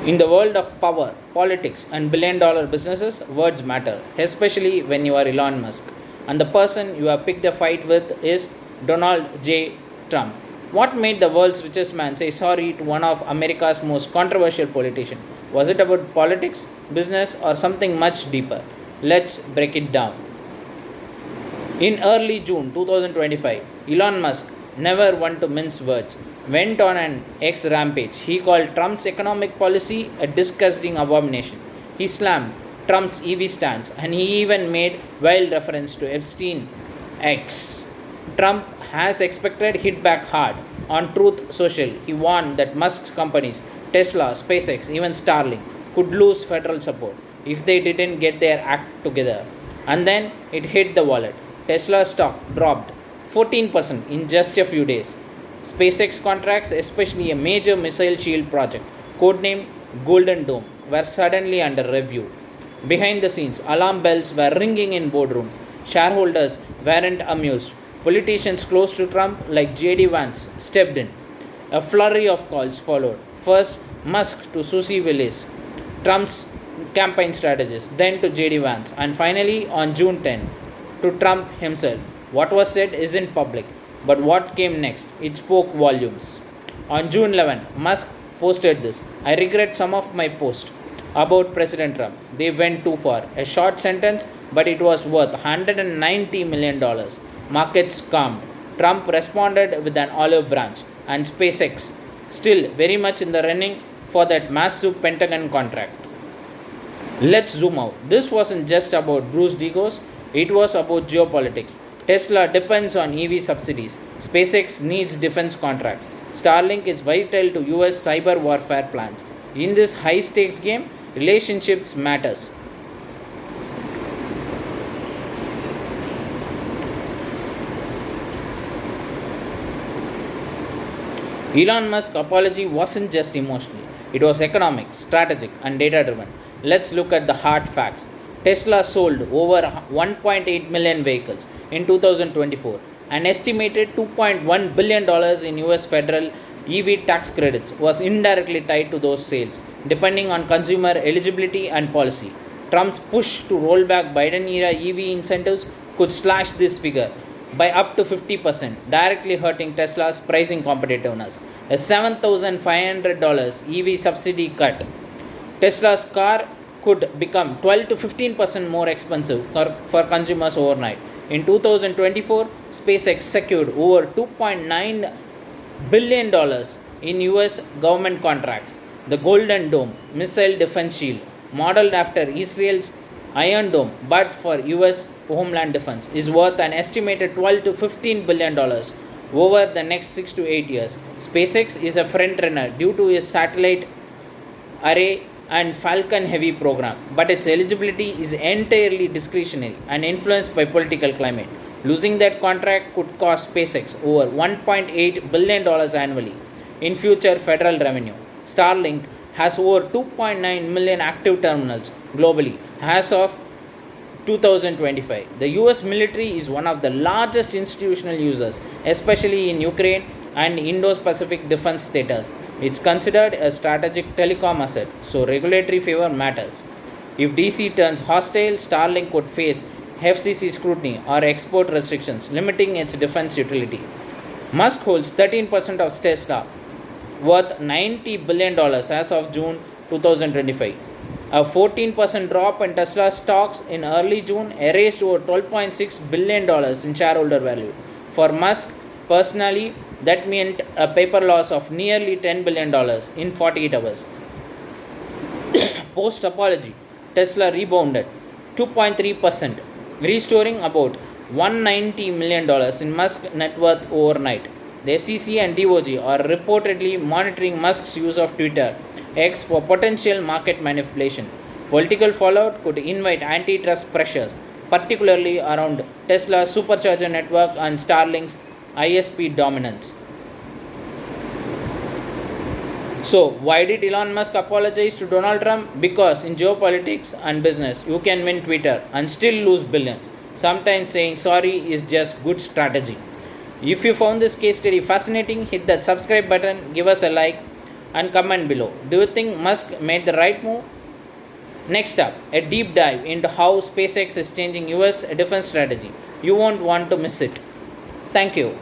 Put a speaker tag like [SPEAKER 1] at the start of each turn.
[SPEAKER 1] In the world of power, politics, and billion-dollar businesses, words matter, especially when you are Elon Musk. And the person you have picked a fight with is Donald J. Trump. What made the world's richest man say sorry to one of America's most controversial politicians? Was it about politics, business, or something much deeper? Let's break it down. In early June 2025, Elon Musk, never one to mince words, went on an X rampage. He called Trump's economic policy a disgusting abomination. He slammed Trump's EV stance and he even made wild reference to Epstein X. Trump, as expected, hit back hard. On Truth Social, he warned that Musk's companies, Tesla, SpaceX, even Starlink, could lose federal support if they didn't get their act together. And then it hit the wallet. Tesla stock dropped 14% in just a few days. SpaceX contracts, especially a major missile shield project, codenamed Golden Dome, were suddenly under review. Behind the scenes, alarm bells were ringing in boardrooms. Shareholders weren't amused. Politicians close to Trump, like J.D. Vance, stepped in. A flurry of calls followed. First, Musk to Susie Willis, Trump's campaign strategist, then to J.D. Vance, and finally, on June 10, to Trump himself. What was said isn't public, but what came next, it spoke volumes. On June 11, Musk posted this: I regret some of my posts about President Trump. They went too far. A short sentence, but it was worth $190 million. Markets calmed. Trump responded with an olive branch, and SpaceX still very much in the running for that massive Pentagon contract. Let's zoom out. This wasn't just about bruised egos, it was about geopolitics. Tesla depends on EV subsidies. SpaceX needs defense contracts. Starlink is vital to US cyber warfare plans. In this high stakes game, relationships matters. Elon Musk's apology wasn't just emotional, it was economic, strategic, and data driven. Let's look at the hard facts. Tesla sold over 1.8 million vehicles in 2024. An estimated $2.1 billion in US federal EV tax credits was indirectly tied to those sales, depending on consumer eligibility and policy. Trump's push to roll back Biden era EV incentives could slash this figure by up to 50%, directly hurting Tesla's pricing competitiveness. A $7,500 EV subsidy cut. Tesla's car could become 12 to 15% more expensive for consumers overnight. In 2024, SpaceX secured over $2.9 billion in US government contracts. The Golden Dome missile defense shield, modeled after Israel's Iron Dome but for US homeland defense, is worth an estimated 12 to 15 billion dollars over the next 6 to 8 years. SpaceX is a front runner due to its satellite array and Falcon Heavy program, but its eligibility is entirely discretionary and influenced by political climate. Losing that contract could cost SpaceX over $1.8 billion annually in future federal revenue. Starlink has over 2.9 million active terminals globally as of 2025. The US military is one of the largest institutional users, especially in Ukraine and Indo-Pacific defense status. It's considered a strategic telecom asset, so regulatory favor matters. If DC turns hostile, Starlink could face FCC scrutiny or export restrictions, limiting its defense utility. Musk holds 13% of Tesla, worth $90 billion as of June 2025. A 14% drop in Tesla stocks in early June erased over $12.6 billion in shareholder value. For Musk personally, that meant a paper loss of nearly $10 billion in 48 hours. Post apology, Tesla rebounded 2.3%, restoring about $190 million in Musk net worth overnight. The SEC and DOJ are reportedly monitoring Musk's use of Twitter X for potential market manipulation. Political fallout could invite antitrust pressures, particularly around Tesla's supercharger network and Starlink's ISP dominance. So, why did Elon Musk apologize to Donald Trump? Because in geopolitics and business, you can win Twitter and still lose billions. Sometimes saying sorry is just good strategy. If you found this case study fascinating, hit that subscribe button, give us a like, and comment below. Do you think Musk made the right move? Next up, a deep dive into how SpaceX is changing US defense strategy. You won't want to miss it. Thank you.